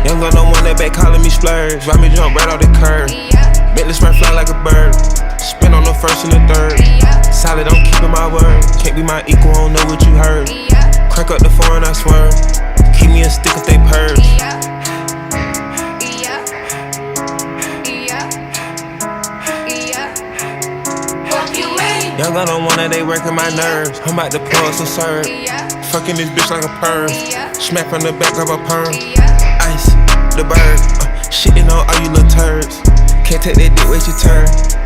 Young gun don't want that back calling me splurge. Ride me jump right off the curb. Make this right fly like a bird. Spin on the first and the third. Solid, I'm keeping my word. Can't be my equal, I don't know what you heard. Crank up the foreign, I swear. Keep me a stick if they purge. Young gun don't want that, they working my nerves. I'm about to pull up some serve. Fucking this bitch like a perm. Smack from the back of a perm. Ice, the bird. Shitting on all you little turds. Can't take that dick, wait your turn.